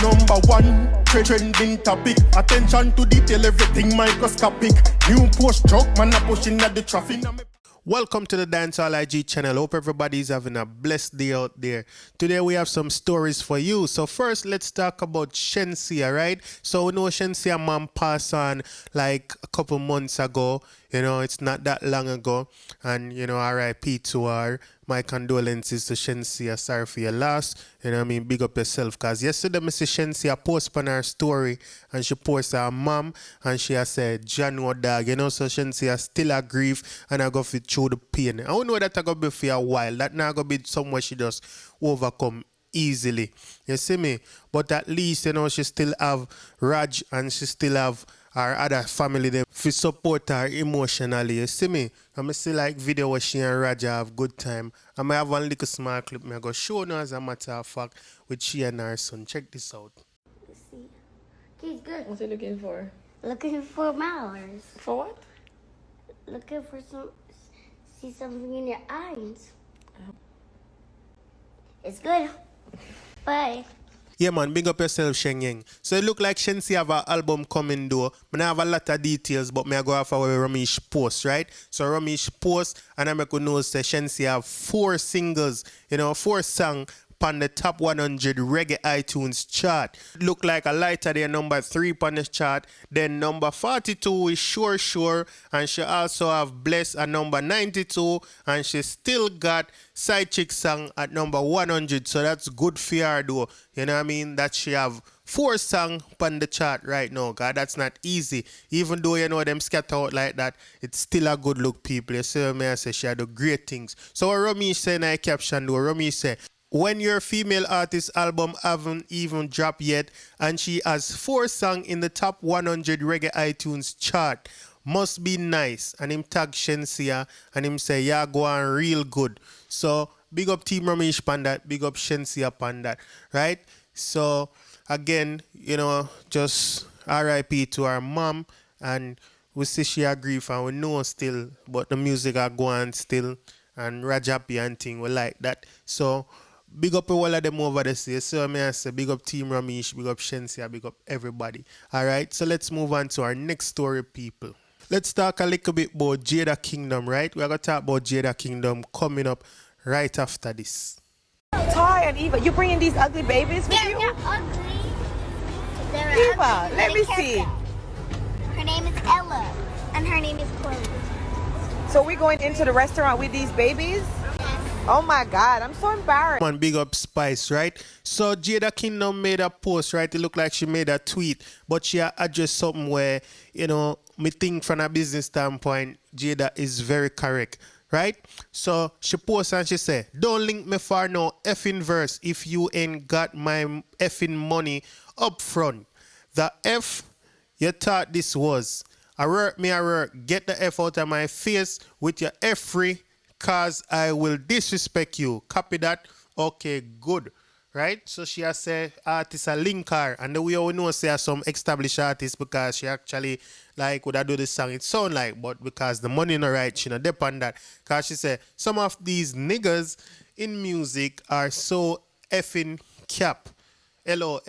Number one, trending topic. Attention to detail, everything microscopic. New post truck, man a pushing at the traffic. Welcome to the Dancehall IG channel. Hope everybody's having a blessed day out there. Today we have some stories for you. So first, let's talk about Shenseea, right? So we know Shenseea mom passed on like a couple months ago. You know, it's not that long ago. And, you know, RIP to her. My condolences to Shenseea. Sorry for your loss. You know what I mean? Big up yourself. Because yesterday, Mrs. Shenseea posted on her story. And she posted her mom. And she has said, John dog. You know, so Shenseea still a grief. And I go through the pain. I don't know that I go be for a while. That not going to be somewhere she just overcome easily. You see me? But at least, you know, she still have Raj. And she still have her other family them to support her emotionally. You see me? I see like video where she and Raja have good time. I might have one little small clip me I go show now as a matter of fact with she and her son. Check this out. Let's see. He's good. What's he looking for? Looking for flowers. For what? Looking for see something in your eyes. It's good. Bye. Yeah, man, big up yourself, Shenyeng. So it look like Shenseea have an album coming though. I have a lot of details, but I go off of Ramesh post, right? So Ramesh post, and I make a know say Shenseea have 4 singles, you know, 4 songs on the top 100 reggae iTunes chart. Look like a lighter there, number 3 on the chart. Then number 42 is Sure, and she also have Bless at number 92, and she still got Side Chick song at number 100. So that's good for her though. You know what I mean? That she have 4 songs on the chart right now. God, that's not easy. Even though you know them scatter out like that, it's still a good look, people. You see what I say? She do great things. So what Ramesh say in a caption though, Ramesh say, when your female artist album haven't even dropped yet and she has 4 songs in the top 100 reggae iTunes chart, must be nice. And him tag Shenseea and him say, yeah, go on real good. So big up Team Ramesh pan that, big up Shenseea pan that, right? So again, you know, just RIP to our mom, and we see she a grief and we know still, but the music are going still, and Rajapi and thing we like that. So big up all of them over there. So I say big up Team Ramesh, big up Shenseea, big up everybody. Alright, so let's move on to our next story, people. Let's talk a little bit about Jada Kingdom, right? We're going to talk about Jada Kingdom coming up right after this. Ty and Eva, you bringing these ugly babies with They're you? not ugly. They're Eva, ugly. let me Take see. care of them. Her name is Ella, and her name is Chloe. So we're going into the restaurant with these babies? Oh my God, I'm so embarrassed. Man, big up Spice, right? So Jada Kingdom made a post, right? It looked like she made a tweet, but she addressed something where, you know, me think from a business standpoint, Jada is very correct, right? So she posted and she said, don't link me for no effing verse if you ain't got my effing money up front. The F you thought this was. I work, get the F out of my face with your F free, cause I will disrespect you. Copy that? Okay, good. Right? So she has said artists a link her. And the way we know say some established artists because she actually like would I do this song it sound like, but because the money not right, she not depend that. Cause she said some of these niggas in music are so effing cap. LOL.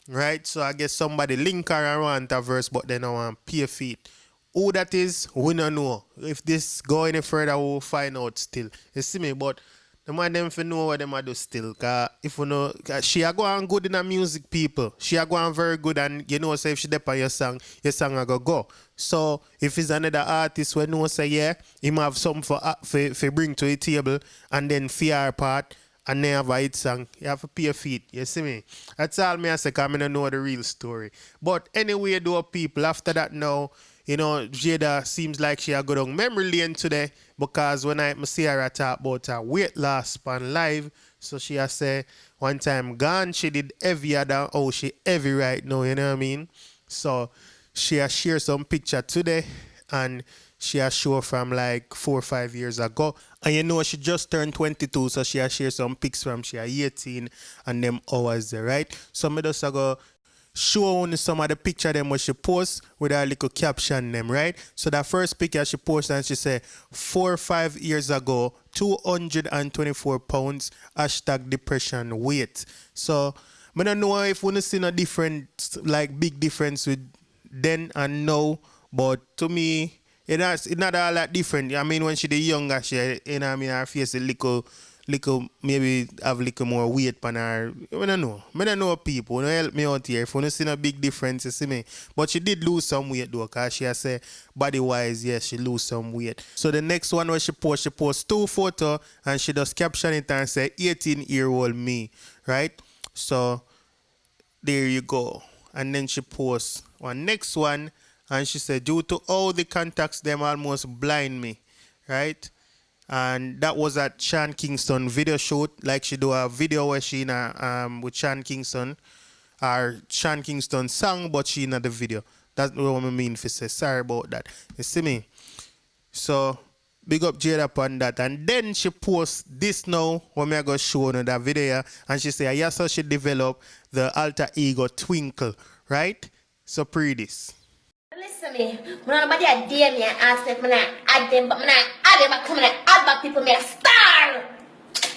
Right? So I guess somebody link her and want a verse, but then I want pay feet. Who that is, we don't know. If this go any further, we'll find out still. You see me? But the man them for know what them a do still. Cause if you know, she a go on good in the music, people. She a go on very good, and you know, say if she dep on your song a go. So if it's another artist we know say yeah, him have something for bring to the table, and then for her part, and then have a hit song, you have to pay a feet. You see me? That's all me I say, cause I don't know the real story. But anyway, though, people, after that now, you know, Jada seems like she a go down memory lane today, because when I see her talk about her weight loss on live, so she has say one time gone, she did heavier than how she heavy right now, you know what I mean? So she has shared some picture today, and she has show from like 4 or 5 years ago. And you know she just turned 22, so she has shared some pics from she 18 and them hours there, right? So me just go show only some of the picture them what she post with her little caption them, right? So that first picture she posted and she said 4 or 5 years ago, 224 pounds, hashtag depression weight. So I don't know if we see no different, like big difference with then and now, but to me, it's not all that different. I mean, when she the younger, she, you know, I mean, her face a little, maybe have little more weight on her. I don't know. I don't know people. You know, help me out here. If you don't see no big difference, you see me. But she did lose some weight though, cause she has say body wise, yes, she lose some weight. So the next one where she post 2 photos and she just caption it and say 18-year-old me, right? So there you go. And then she posts one next one and she said, due to all the contacts, them almost blind me, right? And that was at Sean Kingston video shoot. Like she do a video where she in a, with Sean Kingston, or Sean Kingston song, but she in the video. That's what I mean to say. Sorry about that. You see me? So big up Jada upon that. And then she posts this now, when I go show on that video, and she say, yes, so she developed the alter ego Twinkle, right? So pre this. Listen me, when nobody a dare me and ask if I add them, but I add them back to me, add back people, me a star.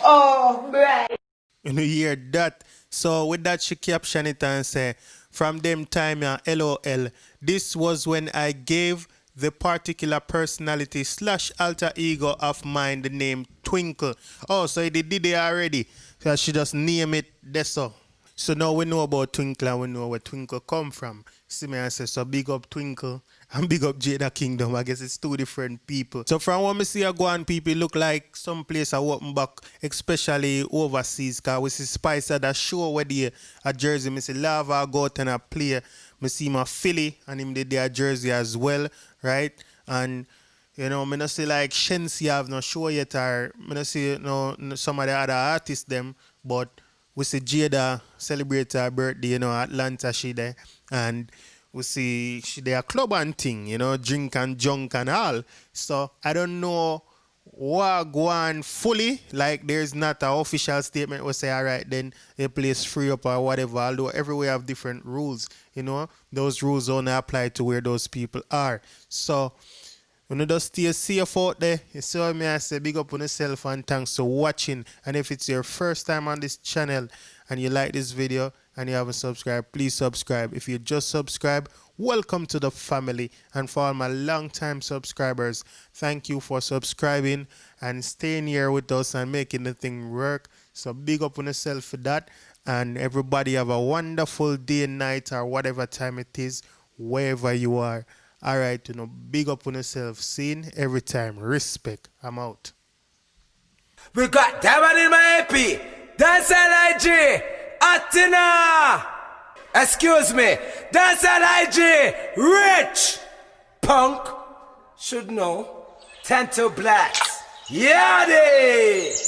Oh, right. You know, hear that. So with that, she caption it and say, from them time, LOL, this was when I gave the particular personality / alter ego of mine the name Twinkle. Oh, so they did it already. So she just name it that's so. So now we know about Twinkle and we know where Twinkle come from. See me, I say, so big up Twinkle and big up Jada Kingdom. I guess it's 2 different people. So from what I see, I go on people look like some place I walk back, especially overseas. Because we see Spicer that show where they a jersey. I see Lava go out and I play. I see my Philly and him did their jersey as well, right? And you know, I not see like Shenseea have no show yet, or I not see some of the other artists them, but we see Jada celebrate her birthday, you know, Atlanta she there. And we see she there club and thing, you know, drink and junk and all. So I don't know what go on fully. Like there's not an official statement we say, all right, then the place free up or whatever. Although everywhere have different rules, you know. Those rules only apply to where those people are. So when you just stay safe out there, you see what I say, big up on yourself and thanks for watching. And if it's your first time on this channel and you like this video and you haven't subscribed, please subscribe. If you just subscribe, welcome to the family. And for all my long-time subscribers, thank you for subscribing and staying here with us and making the thing work. So big up on yourself for that. And everybody have a wonderful day, night, or whatever time it is, wherever you are. All right, you know, big up on yourself. Seen every time. Respect. I'm out. We got Diamond in my AP. Dancehall IG. Atina. Excuse me. Dancehall IG. Rich. Punk. Should know. Tento Blacks. Yadi.